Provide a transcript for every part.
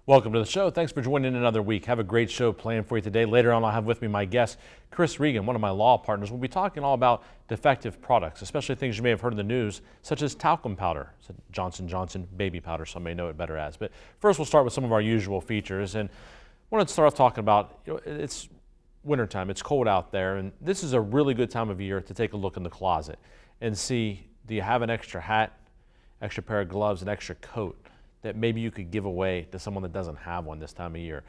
Welcome to the show. Thanks for joining another week. Have a great show planned for you today. Later on, I'll have with me my guest, Chris Regan, one of my law partners. We'll be talking all about defective products, especially things you may have heard in the news, such as talcum powder, Johnson & Johnson baby powder, some may know it better as. But first, we'll start with some of our usual features. And I wanted to start off talking about, it's wintertime, it's cold out there, and this is a really good time of year to take a look in the closet and see, do you have an extra hat, extra pair of gloves, an extra coat that maybe you could give away to someone that doesn't have one this time of year.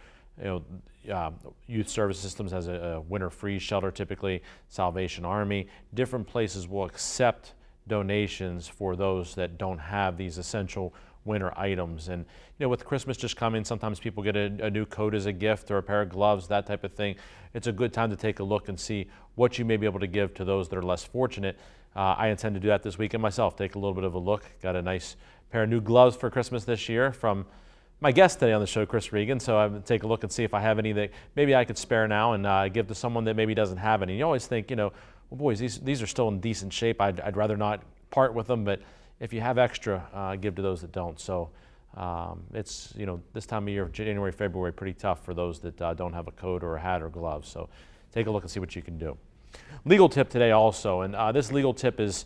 Youth Service Systems has a winter freeze shelter typically, Salvation Army. Different places will accept donations for those that don't have these essential winter items. And with Christmas just coming, sometimes people get a new coat as a gift or a pair of gloves, that type of thing. It's a good time to take a look and see what you may be able to give to those that are less fortunate. I intend to do that this weekend myself, take a little bit of a look. Got a nice pair of new gloves for Christmas this year from my guest today on the show, Chris Regan. So I'm going to take a look and see if I have any that maybe I could spare now and give to someone that maybe doesn't have any. You always think, well, boys, these are still in decent shape. I'd rather not part with them, but if you have extra, give to those that don't. So it's, this time of year, January, February, pretty tough for those that don't have a coat or a hat or gloves. So take a look and see what you can do. Legal tip today also, and this legal tip is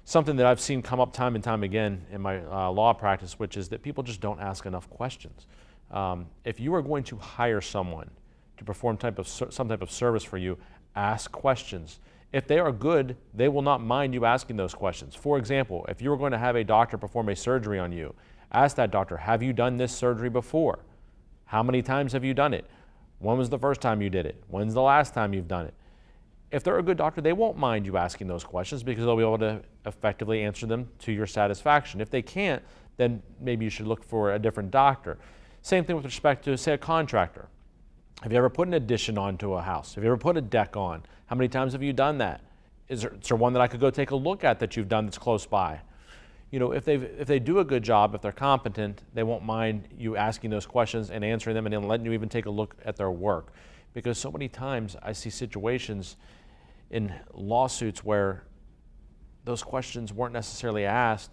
something that I've seen come up time and time again in my law practice, which is that people just don't ask enough questions. If you are going to hire someone to perform some type of service for you, ask questions. If they are good, they will not mind you asking those questions. For example, if you were going to have a doctor perform a surgery on you, ask that doctor, have you done this surgery before? How many times have you done it? When was the first time you did it? When's the last time you've done it? If they're a good doctor, they won't mind you asking those questions because they'll be able to effectively answer them to your satisfaction. If they can't, then maybe you should look for a different doctor. Same thing with respect to, say, a contractor. Have you ever put an addition onto a house? Have you ever put a deck on? How many times have you done that? Is there one that I could go take a look at that you've done that's close by? If they do a good job, if they're competent, they won't mind you asking those questions and answering them and then letting you even take a look at their work. Because so many times I see situations in lawsuits where those questions weren't necessarily asked,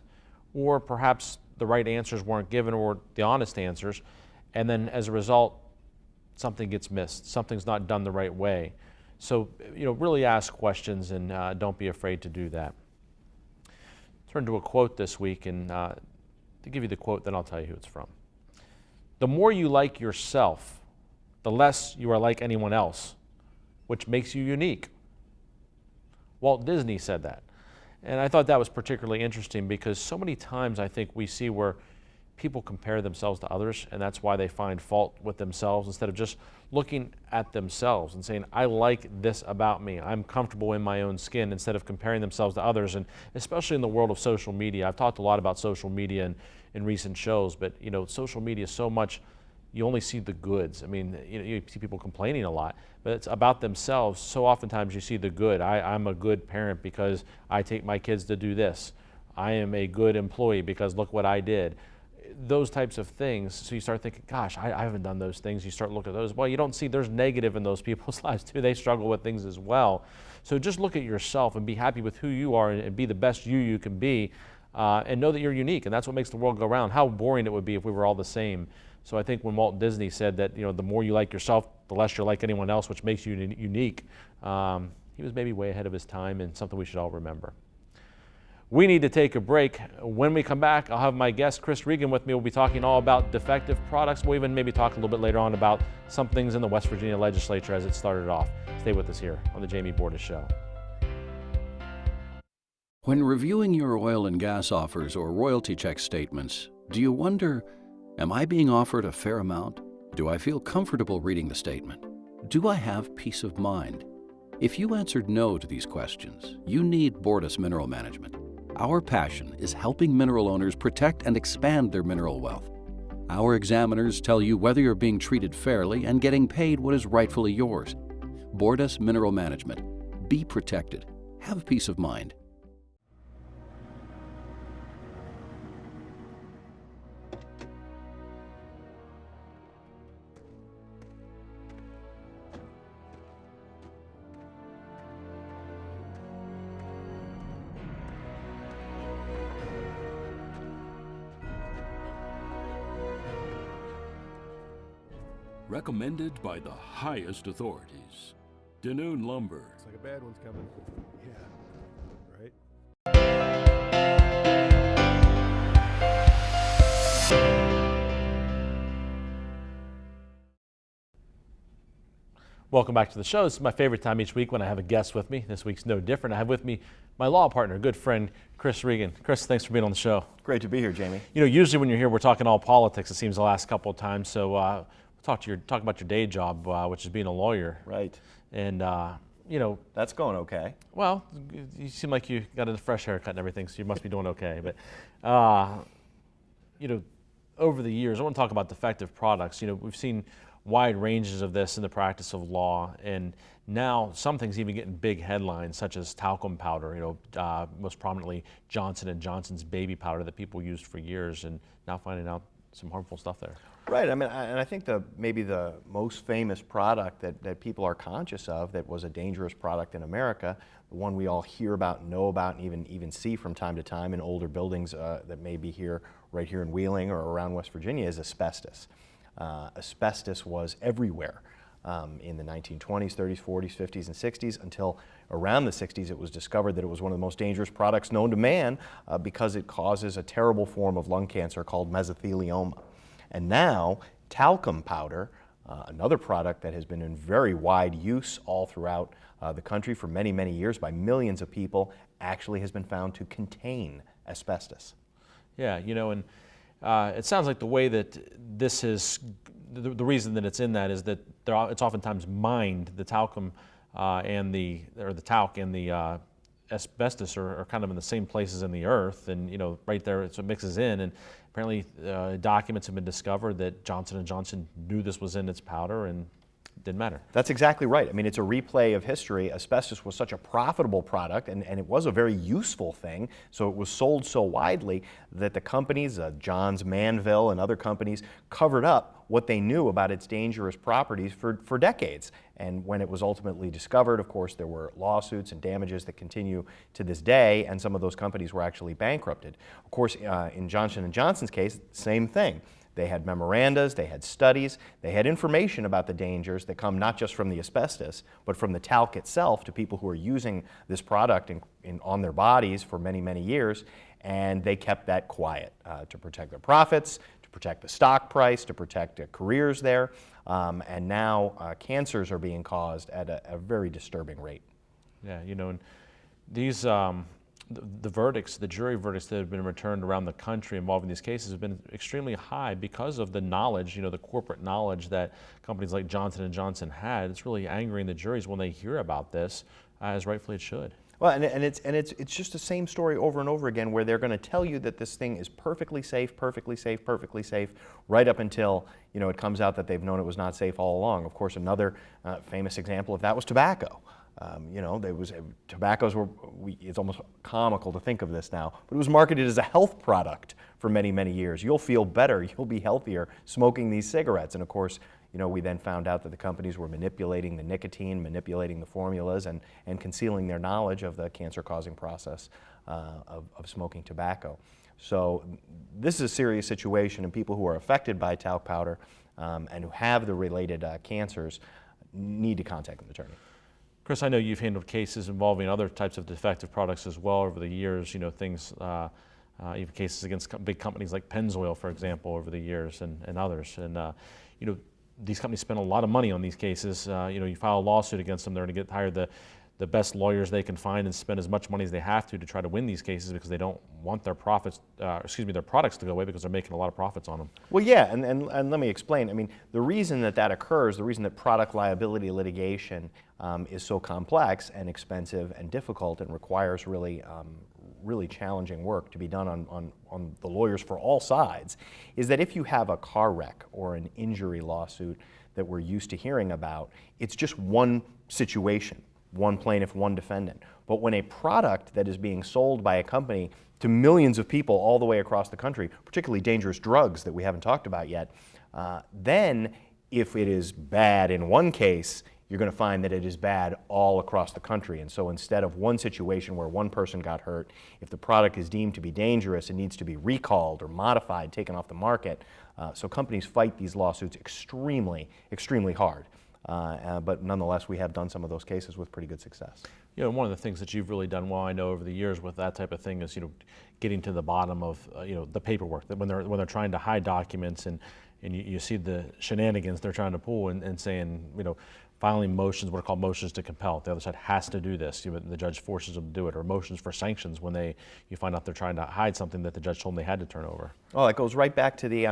or perhaps the right answers weren't given or the honest answers, and then as a result, something gets missed, something's not done the right way. So, really ask questions and don't be afraid to do that. Turn to a quote this week, and to give you the quote, then I'll tell you who it's from. The more you like yourself, the less you are like anyone else, which makes you unique. Walt Disney said that. And I thought that was particularly interesting because so many times I think we see where people compare themselves to others, and that's why they find fault with themselves instead of just looking at themselves and saying, I like this about me. I'm comfortable in my own skin, instead of comparing themselves to others. And especially in the world of social media, I've talked a lot about social media in recent shows, but social media is so much, you only see the goods. I mean, you see people complaining a lot, but it's about themselves. So oftentimes you see the good. I'm a good parent because I take my kids to do this. I am a good employee because look what I did. Those types of things. So you start thinking, gosh, I haven't done those things. You start looking at those. Well, you don't see there's negative in those people's lives too. They struggle with things as well. So just look at yourself and be happy with who you are and be the best you can be, and know that you're unique. And that's what makes the world go round. How boring it would be if we were all the same. So I think when Walt Disney said that, the more you like yourself, the less you're like anyone else, which makes you unique, he was maybe way ahead of his time and something we should all remember. We need to take a break. When we come back, I'll have my guest, Chris Regan, with me. We'll be talking all about defective products. We'll even maybe talk a little bit later on about some things in the West Virginia legislature as it started off. Stay with us here on the Jamie Bordas Show. When reviewing your oil and gas offers or royalty check statements, do you wonder, am I being offered a fair amount? Do I feel comfortable reading the statement? Do I have peace of mind? If you answered no to these questions, you need Bordas Mineral Management. Our passion is helping mineral owners protect and expand their mineral wealth. Our examiners tell you whether you're being treated fairly and getting paid what is rightfully yours. Bordas Mineral Management. Be protected. Have peace of mind. recommended by the highest authorities. Danoon Lumber. Looks like a bad one's coming. Yeah. Right? Welcome back to the show. This is my favorite time each week when I have a guest with me. This week's no different. I have with me my law partner, good friend, Chris Regan. Chris, thanks for being on the show. Great to be here, Jamie. You know, usually when you're here, we're talking all politics, it seems, the last couple of times. So we'll talk about your day job, which is being a lawyer. Right. And, you know. That's going okay. Well, you seem like you got a fresh haircut and everything, so you must be doing okay. But, you know, over the years, I want to talk about defective products. You know, we've seen wide ranges of this in the practice of law, and now some things even getting big headlines, such as talcum powder. You know, most prominently Johnson & Johnson's baby powder that people used for years, and now finding out some harmful stuff there. Right. I mean, and I think maybe the most famous product that people are conscious of that was a dangerous product in America, the one we all hear about, know about, and even see from time to time in older buildings that may be right here in Wheeling or around West Virginia, is asbestos. Asbestos was everywhere in the 1920s, 30s, 40s, 50s, and 60s, until around the 60s it was discovered that it was one of the most dangerous products known to man because it causes a terrible form of lung cancer called mesothelioma. And now talcum powder, another product that has been in very wide use all throughout the country for many, many years by millions of people, actually has been found to contain asbestos. Yeah, you know, and it sounds like the way that this is, the reason that it's in that is that it's oftentimes mined. The talcum and the talc and the asbestos are kind of in the same places in the earth, and you know, right there, so it mixes in. And apparently, documents have been discovered that Johnson & Johnson knew this was in its powder, and it didn't matter. That's exactly right. I mean, it's a replay of history. Asbestos was such a profitable product, and it was a very useful thing, so it was sold so widely that the companies, Johns Manville and other companies, covered up what they knew about its dangerous properties for decades. And when it was ultimately discovered, of course, there were lawsuits and damages that continue to this day, and some of those companies were actually bankrupted. Of course, in Johnson & Johnson's case, same thing. They had memorandas, they had studies, they had information about the dangers that come not just from the asbestos, but from the talc itself to people who are using this product on their bodies for many, many years, and they kept that quiet to protect their profits, to protect the stock price, to protect their careers there, and now cancers are being caused at a very disturbing rate. Yeah, you know, and these the verdicts, the jury verdicts that have been returned around the country involving these cases have been extremely high because of the knowledge, you know, the corporate knowledge that companies like Johnson & Johnson had. It's really angering the juries when they hear about this, as rightfully it should. Well, and it's just the same story over and over again, where they're going to tell you that this thing is perfectly safe, right up until, you know, it comes out that they've known it was not safe all along. Of course, another famous example of that was tobacco. You know, tobaccos were, it's almost comical to think of this now, but it was marketed as a health product for many, many years. You'll feel better, you'll be healthier smoking these cigarettes. And of course, you know, we then found out that the companies were manipulating the nicotine, manipulating the formulas, and concealing their knowledge of the cancer-causing process of smoking tobacco. So this is a serious situation, and people who are affected by talc powder and who have the related cancers need to contact an attorney. Chris, I know you've handled cases involving other types of defective products as well over the years, you know, things, even cases against big companies like Pennzoil, for example, over the years, and others. And, you know, these companies spend a lot of money on these cases. You know, you file a lawsuit against them, they're going to hire the best lawyers they can find and spend as much money as they have to try to win these cases because they don't want their their products to go away because they're making a lot of profits on them. Well, yeah, and let me explain. I mean, the reason that occurs, the reason that product liability litigation is so complex and expensive and difficult and requires really challenging work to be done on the lawyers for all sides, is that if you have a car wreck or an injury lawsuit that we're used to hearing about, it's just one situation, one plaintiff, one defendant. But when a product that is being sold by a company to millions of people all the way across the country, particularly dangerous drugs that we haven't talked about yet, then if it is bad in one case, you're going to find that it is bad all across the country. And so instead of one situation where one person got hurt, if the product is deemed to be dangerous, it needs to be recalled or modified, taken off the market. So companies fight these lawsuits extremely, extremely hard. But nonetheless, we have done some of those cases with pretty good success. You know, one of the things that you've really done well, I know, over the years with that type of thing is, getting to the bottom of, the paperwork. That when they're trying to hide documents and you see the shenanigans they're trying to pull and saying, filing motions, what are called motions to compel. The other side has to do this. The judge forces them to do it, or motions for sanctions when you find out they're trying to hide something that the judge told them they had to turn over. Oh, it goes right back to the,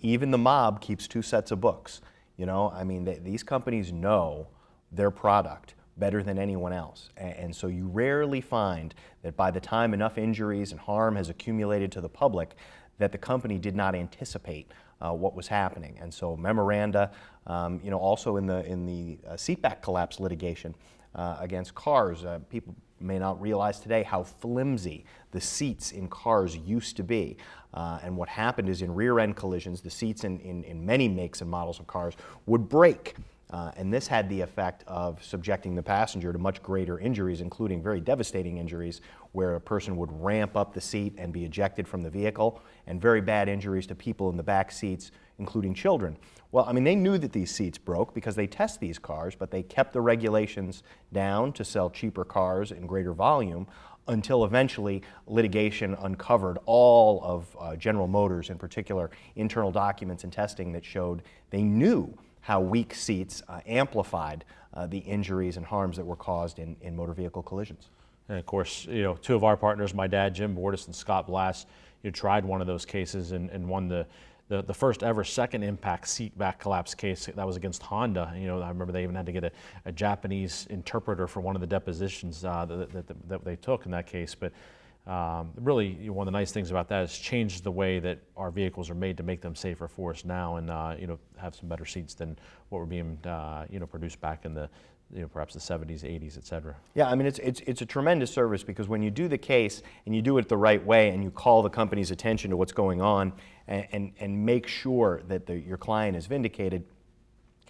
even the mob keeps two sets of books. These companies know their product better than anyone else. And so you rarely find that by the time enough injuries and harm has accumulated to the public that the company did not anticipate what was happening. And so memoranda, also in the seatback collapse litigation against cars, people may not realize today how flimsy the seats in cars used to be. And what happened is in rear-end collisions, the seats in many makes and models of cars would break. And this had the effect of subjecting the passenger to much greater injuries, including very devastating injuries where a person would ramp up the seat and be ejected from the vehicle, and very bad injuries to people in the back seats, including children. Well, they knew that these seats broke because they test these cars, but they kept the regulations down to sell cheaper cars in greater volume until eventually litigation uncovered all of General Motors, in particular, internal documents and testing that showed they knew how weak seats amplified the injuries and harms that were caused in motor vehicle collisions. And of course, two of our partners, my dad, Jim Bordas, and Scott Blass, tried one of those cases and won the first ever second impact seat back collapse case. That was against Honda. I remember they even had to get a Japanese interpreter for one of the depositions that they took in that case. But really, one of the nice things about that is changed the way that our vehicles are made to make them safer for us now, and have some better seats than what were being produced back in the perhaps the 70s, 80s, et cetera. Yeah, it's a tremendous service because when you do the case and you do it the right way and you call the company's attention to what's going on and make sure that your client is vindicated,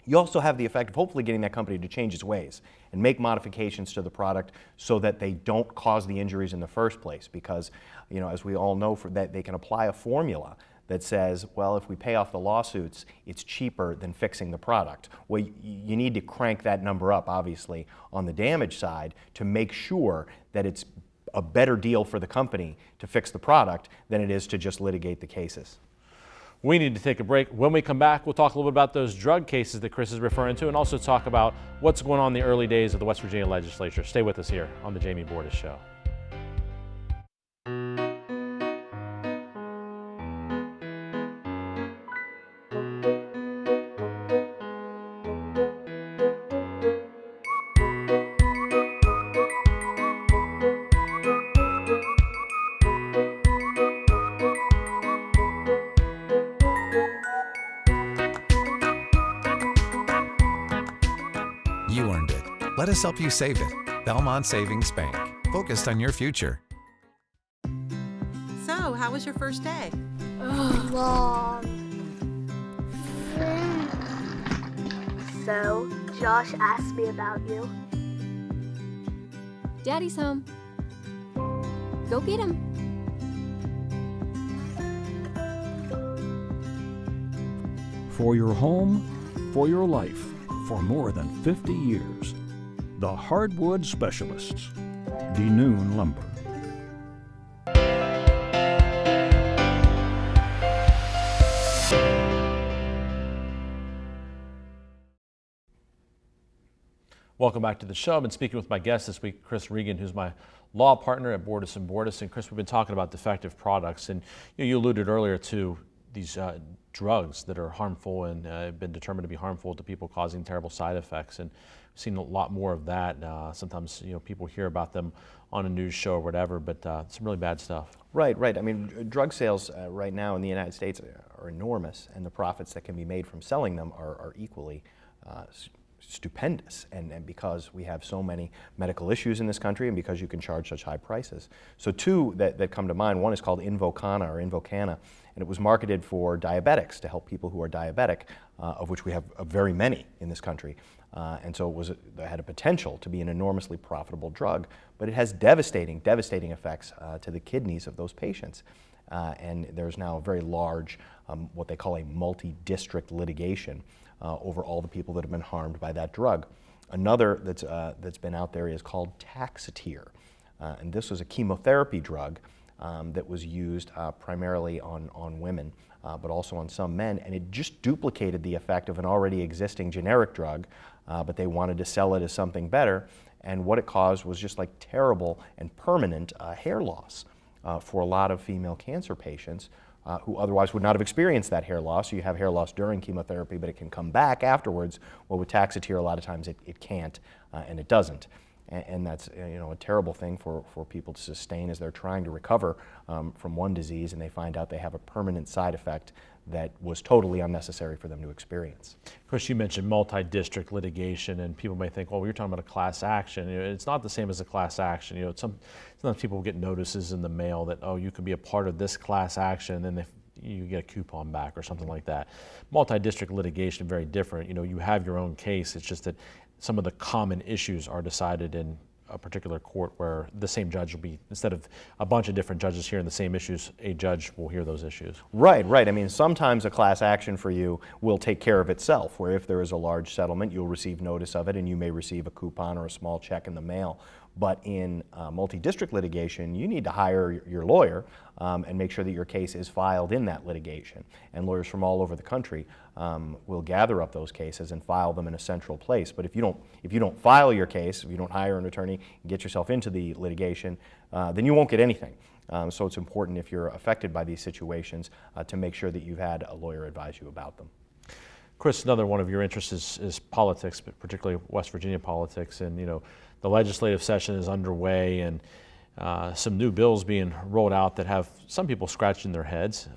you also have the effect of hopefully getting that company to change its ways and make modifications to the product so that they don't cause the injuries in the first place. Because, as we all know, for that they can apply a formula that says, well, if we pay off the lawsuits, it's cheaper than fixing the product. Well, you need to crank that number up, obviously, on the damage side to make sure that it's a better deal for the company to fix the product than it is to just litigate the cases. We need to take a break. When we come back, we'll talk a little bit about those drug cases that Chris is referring to, and also talk about what's going on in the early days of the West Virginia legislature. Stay with us here on the Jamie Bordas Show. You earned it. Let us help you save it. Belmont Savings Bank. Focused on your future. So, how was your first day? Long. So, Josh asked me about you. Daddy's home. Go get him. For your home, for your life, for more than 50 years. The Hardwood Specialists. Denoon Lumber. Welcome back to the show. I've been speaking with my guest this week, Chris Regan, who's my law partner at Bordas & Bordas. And Chris, we've been talking about defective products. And you alluded earlier to these drugs that are harmful and have been determined to be harmful to people, causing terrible side effects. And we've seen a lot more of that. Sometimes people hear about them on a news show or whatever, but some really bad stuff. Right. Drug sales right now in the United States are enormous, and the profits that can be made from selling them are equally stupendous, and because we have so many medical issues in this country and because you can charge such high prices. So two that come to mind, one is called Invokana, and it was marketed for diabetics to help people who are diabetic of which we have very many in this country. And so it had a potential to be an enormously profitable drug, but it has devastating effects to the kidneys of those patients. And there's now a very large, what they call a multi-district litigation over all the people that have been harmed by that drug. Another that's been out there is called Taxotere. And this was a chemotherapy drug that was used primarily on women, but also on some men, and it just duplicated the effect of an already existing generic drug, but they wanted to sell it as something better, and what it caused was just like terrible and permanent hair loss for a lot of female cancer patients who otherwise would not have experienced that hair loss. So you have hair loss during chemotherapy, but it can come back afterwards. Well, with Taxotere, a lot of times it can't, and it doesn't. And that's a terrible thing for people to sustain as they're trying to recover from one disease, and they find out they have a permanent side effect that was totally unnecessary for them to experience. Of course, you mentioned multi-district litigation, and people may think, well, you're talking about a class action. It's not the same as a class action. Sometimes people get notices in the mail that, oh, you could be a part of this class action, and then you get a coupon back or something like that. Multi-district litigation, very different. You have your own case. It's just that some of the common issues are decided in a particular court where the same judge will be, instead of a bunch of different judges hearing the same issues, a judge will hear those issues. Right. I mean, sometimes a class action for you will take care of itself, where if there is a large settlement, you'll receive notice of it and you may receive a coupon or a small check in the mail. But in multi-district litigation, you need to hire your lawyer and make sure that your case is filed in that litigation. And lawyers from all over the country will gather up those cases and file them in a central place. But if you don't file your case, if you don't hire an attorney and get yourself into the litigation, then you won't get anything. So it's important, if you're affected by these situations, to make sure that you've had a lawyer advise you about them. Chris, another one of your interests is politics, but particularly West Virginia politics. And the legislative session is underway, and some new bills being rolled out that have some people scratching their heads,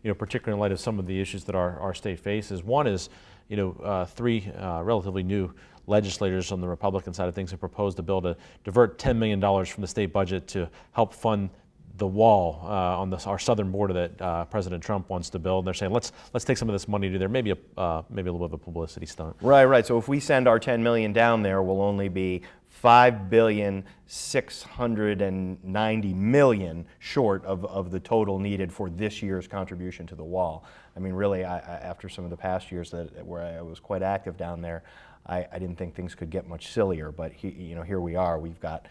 particularly in light of some of the issues that our state faces. One is, three relatively new legislators on the Republican side of things have proposed a bill to divert $10 million from the state budget to help fund the wall on our southern border that President Trump wants to build. And they're saying, let's take some of this money to there, maybe a little bit of a publicity stunt. Right. So if we send our $10 million down there, we'll only be $5,690,000,000 short of the total needed for this year's contribution to the wall. I mean, really, after some of the past years where I was quite active down there, I didn't think things could get much sillier, but here we are. We've got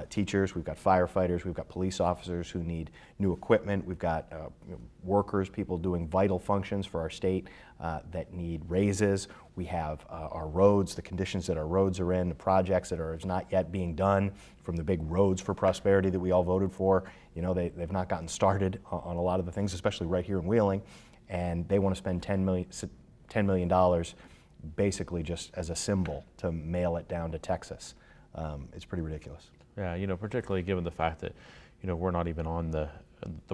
teachers, we've got firefighters, we've got police officers who need new equipment, we've got workers, people doing vital functions for our state that need raises. We have our roads, the conditions that our roads are in, the projects that are not yet being done, from the big Roads for Prosperity that we all voted for. They've not gotten started on a lot of the things, especially right here in Wheeling, and they want to spend $10 million basically just as a symbol to mail it down to Texas. It's pretty ridiculous. Yeah, particularly given the fact that, we're not even on the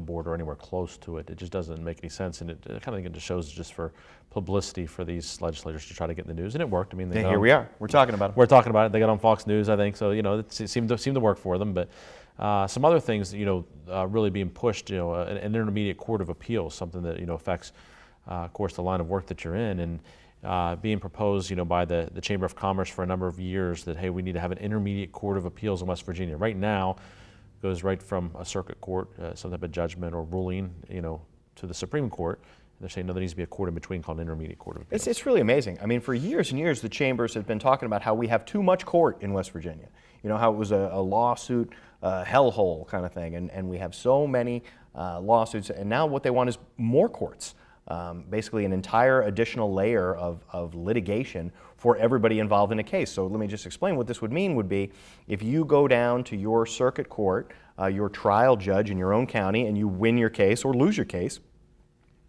border anywhere close to it. It just doesn't make any sense, and it kind of just shows just for publicity for these legislators to try to get in the news, and it worked. I mean, here we are. We're talking about it. We're talking about it. They got on Fox News, I think. So it seemed to work for them. But some other things, really being pushed. An intermediate court of appeals, something that affects, of course, the line of work that you're in, and being proposed, by the Chamber of Commerce for a number of years that, hey, we need to have an intermediate court of appeals in West Virginia. Right now, it goes right from a circuit court, some type of judgment or ruling, to the Supreme Court. They're saying, no, there needs to be a court in between called an intermediate court of appeals. It's really amazing. I mean, for years and years, the chambers have been talking about how we have too much court in West Virginia. How it was a lawsuit hellhole kind of thing, and we have so many lawsuits, and now what they want is more courts. Basically an entire additional layer of litigation for everybody involved in a case. So let me just explain what this would mean. Would be if you go down to your circuit court, your trial judge in your own county, and you win your case or lose your case,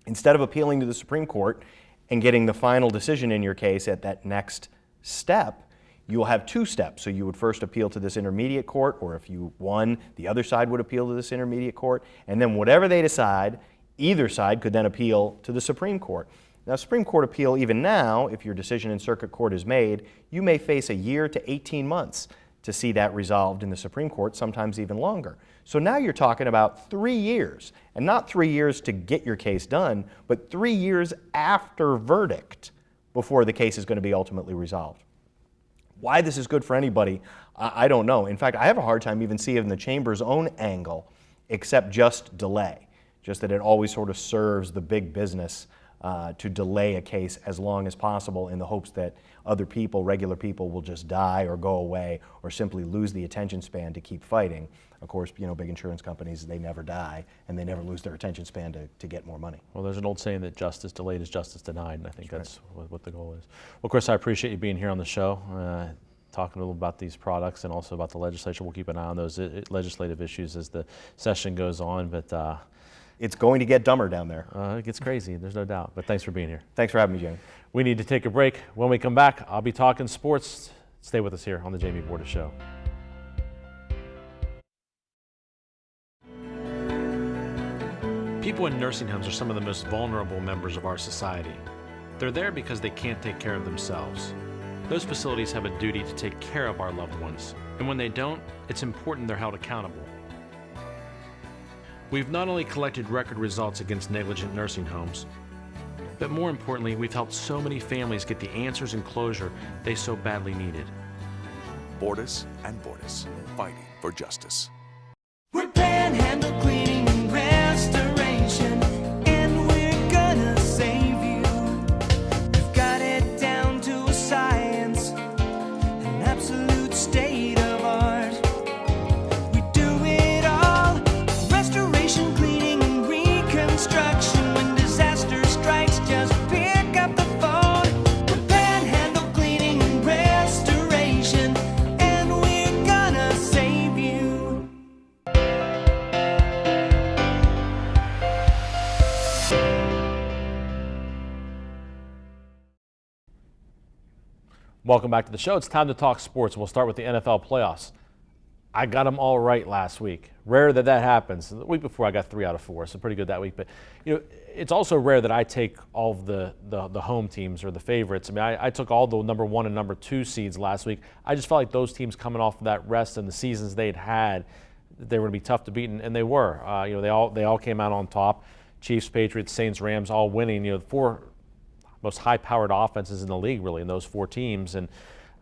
instead of appealing to the Supreme Court and getting the final decision in your case at that next step, you'll have two steps. So you would first appeal to this intermediate court, or if you won, the other side would appeal to this intermediate court, and then whatever they decide, either side could then appeal to the Supreme Court. Now, Supreme Court appeal, even now, if your decision in circuit court is made, you may face a year to 18 months to see that resolved in the Supreme Court, sometimes even longer. So now you're talking about 3 years, and not 3 years to get your case done, but 3 years after verdict before the case is going to be ultimately resolved. Why this is good for anybody, I don't know. In fact, I have a hard time even seeing the Chamber's own angle, except just delay. Just that it always sort of serves the big business to delay a case as long as possible in the hopes that other people, regular people, will just die or go away or simply lose the attention span to keep fighting. Of course, big insurance companies, they never die and they never lose their attention span to get more money. Well, there's an old saying that justice delayed is justice denied, and I think that's what the goal is. Well, Chris, I appreciate you being here on the show, talking a little about these products and also about the legislature. We'll keep an eye on those legislative issues as the session goes on, but it's going to get dumber down there. It gets crazy, there's no doubt. But thanks for being here. Thanks for having me, Jamie. We need to take a break. When we come back, I'll be talking sports. Stay with us here on the Jamie Bordas Show. People in nursing homes are some of the most vulnerable members of our society. They're there because they can't take care of themselves. Those facilities have a duty to take care of our loved ones. And when they don't, it's important they're held accountable. We've not only collected record results against negligent nursing homes, but more importantly, we've helped so many families get the answers and closure they so badly needed. Bordas and Bordas, fighting for justice. We're Panhandle Cleaning and Restoration, and we're gonna save you. We've got it down to a science, an absolute state of art. We do it all, restoration, cleaning, and reconstruction. When disaster strikes, just pick up the phone. We're Panhandle Cleaning and Restoration, and we're gonna save you. Welcome back to the show. It's time to talk sports. We'll start with the NFL playoffs. I got them all right last week. Rare that happens. The week before I got 3 out of 4, so pretty good that week. But it's also rare that I take all of the home teams or the favorites. I mean, I took all the number 1 and number 2 seeds last week. I just felt like those teams coming off of that rest and the seasons they'd had, they were going to be tough to beat, and they were. They all came out on top. Chiefs, Patriots, Saints, Rams, all winning. The 4 most high-powered offenses in the league, really, in those 4 teams. And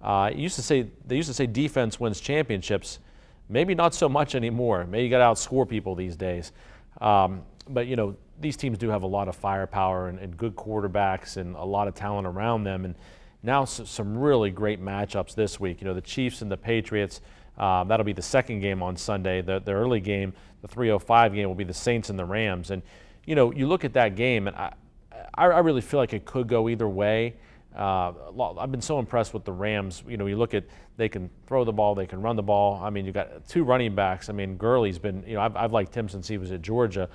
they used to say defense wins championships. Maybe not so much anymore. Maybe you got to outscore people these days. But these teams do have a lot of firepower and good quarterbacks and a lot of talent around them. And now some really great matchups this week. The Chiefs and the Patriots. That'll be the second game on Sunday. The early game, the 3:05 game, will be the Saints and the Rams. And you look at that game, and I really feel like it could go either way. I've been so impressed with the Rams. You look at, they can throw the ball, they can run the ball. I mean, you've got 2 running backs. I mean, Gurley's been, I've liked him since he was at Georgia.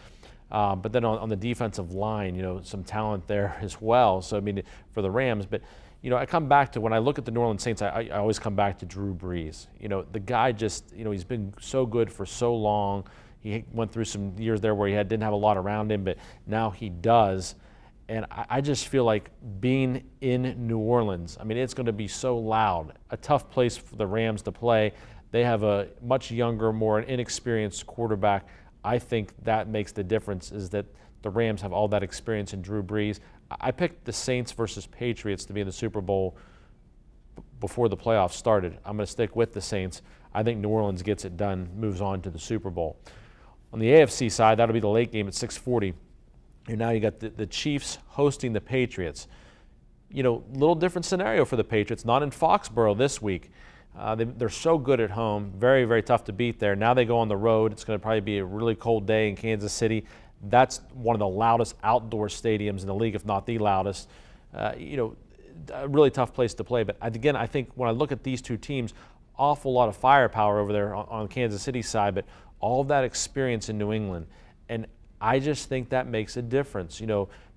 But then on the defensive line, some talent there as well. So, I mean, for the Rams. But, I come back to, when I look at the New Orleans Saints, I always come back to Drew Brees. The guy just, he's been so good for so long. He went through some years there where he didn't have a lot around him, but now he does. And I just feel like being in New Orleans, I mean, it's going to be so loud. A tough place for the Rams to play. They have a much younger, more inexperienced quarterback. I think that makes the difference, is that the Rams have all that experience in Drew Brees. I picked the Saints versus Patriots to be in the Super Bowl before the playoffs started. I'm going to stick with the Saints. I think New Orleans gets it done, moves on to the Super Bowl. On the AFC side, that'll be the late game at 6:40. And now you got the Chiefs hosting the Patriots. Little different scenario for the Patriots, not in Foxborough this week. They're so good at home, very, very tough to beat there. Now they go on the road. It's going to probably be a really cold day in Kansas City. That's one of the loudest outdoor stadiums in the league, if not the loudest. A really tough place to play. But again, I think when I look at these 2 teams, awful lot of firepower over there on Kansas City side, but all of that experience in New England. And I just think that makes a difference.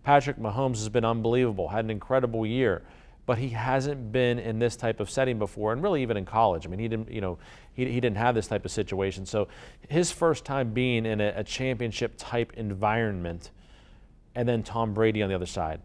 Patrick Mahomes has been unbelievable, had an incredible year, but he hasn't been in this type of setting before, and really even in college. I mean, he didn't have this type of situation. So his first time being in a championship type environment, and then Tom Brady on the other side,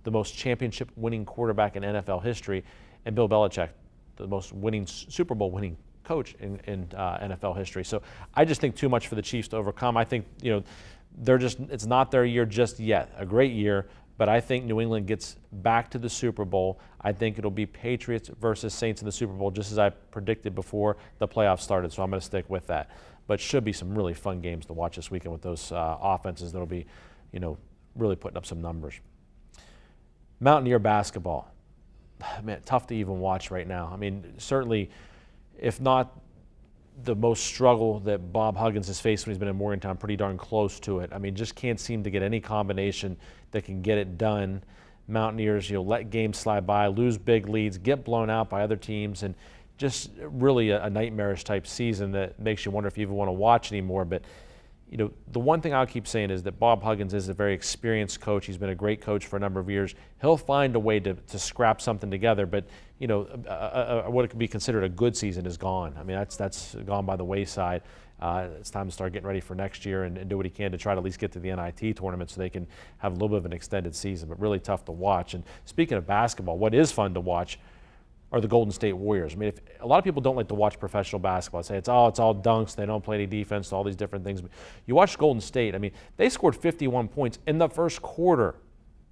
the most championship winning quarterback in NFL history, and Bill Belichick, the most winning Super Bowl winning coach in NFL history. So I just think too much for the Chiefs to overcome. I think, it's not their year just yet. A great year, but I think New England gets back to the Super Bowl. I think it'll be Patriots versus Saints in the Super Bowl, just as I predicted before the playoffs started. So I'm going to stick with that. But should be some really fun games to watch this weekend with those offenses that'll be, really putting up some numbers. Mountaineer basketball, man, tough to even watch right now. I mean, certainly, if not the most struggle that Bob Huggins has faced when he's been in Morgantown, pretty darn close to it. I mean, just can't seem to get any combination that can get it done. Mountaineers, let games slide by, lose big leads, get blown out by other teams, and just really a nightmarish type season that makes you wonder if you even want to watch anymore. But the one thing I'll keep saying is that Bob Huggins is a very experienced coach. He's been a great coach for a number of years. He'll find a way to scrap something together, but what could be considered a good season is gone. I mean, that's gone by the wayside. It's time to start getting ready for next year and do what he can to try to at least get to the NIT tournament so they can have a little bit of an extended season, but really tough to watch. And speaking of basketball, what is fun to watch are the Golden State Warriors. I mean, a lot of people don't like to watch professional basketball. They say it's all dunks, they don't play any defense, all these different things. But you watch Golden State, I mean, they scored 51 points in the first quarter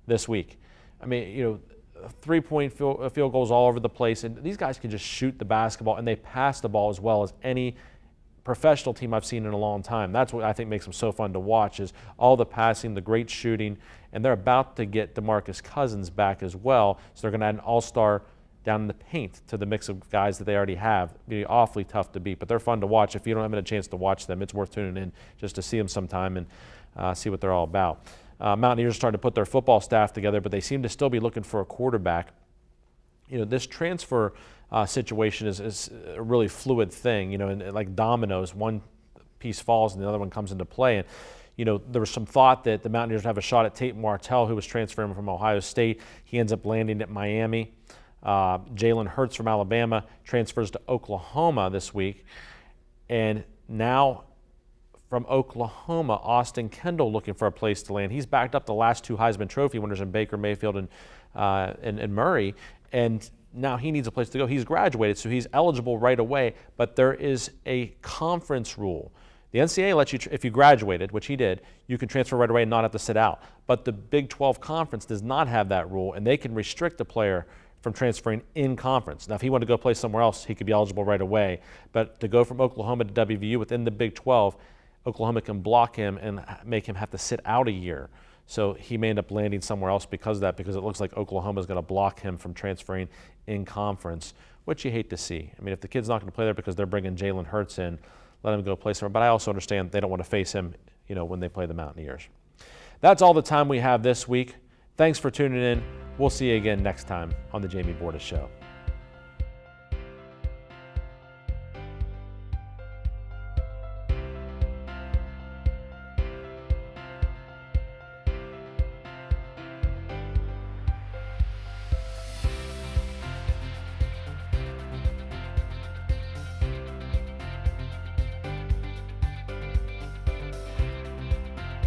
this week. I mean, 3-point field goals all over the place, and these guys can just shoot the basketball, and they pass the ball as well as any professional team I've seen in a long time. That's what I think makes them so fun to watch, is all the passing, the great shooting, and they're about to get DeMarcus Cousins back as well, so they're going to add an all-star down in the paint to the mix of guys that they already have. It'd be awfully tough to beat, but they're fun to watch. If you don't have a chance to watch them, it's worth tuning in just to see them sometime and see what they're all about. Mountaineers are starting to put their football staff together, but they seem to still be looking for a quarterback. This transfer situation is a really fluid thing, and like dominoes, one piece falls and the other one comes into play. And there was some thought that the Mountaineers would have a shot at Tate Martell, who was transferring from Ohio State. He ends up landing at Miami. Jalen Hurts from Alabama transfers to Oklahoma this week. And now from Oklahoma, Austin Kendall looking for a place to land. He's backed up the last two Heisman Trophy winners in Baker Mayfield and Murray. And now he needs a place to go. He's graduated, so he's eligible right away. But there is a conference rule. The NCAA lets you, if you graduated, which he did, you can transfer right away and not have to sit out. But the Big 12 Conference does not have that rule, and they can restrict a player from transferring in conference. Now, if he wanted to go play somewhere else, he could be eligible right away. But to go from Oklahoma to WVU within the Big 12, Oklahoma can block him and make him have to sit out a year. So he may end up landing somewhere else because of that, because it looks like Oklahoma is going to block him from transferring in conference, which you hate to see. I mean, if the kid's not going to play there because they're bringing Jalen Hurts in, let him go play somewhere. But I also understand they don't want to face him, when they play the Mountaineers. That's all the time we have this week. Thanks for tuning in. We'll see you again next time on the Jamie Bordas Show.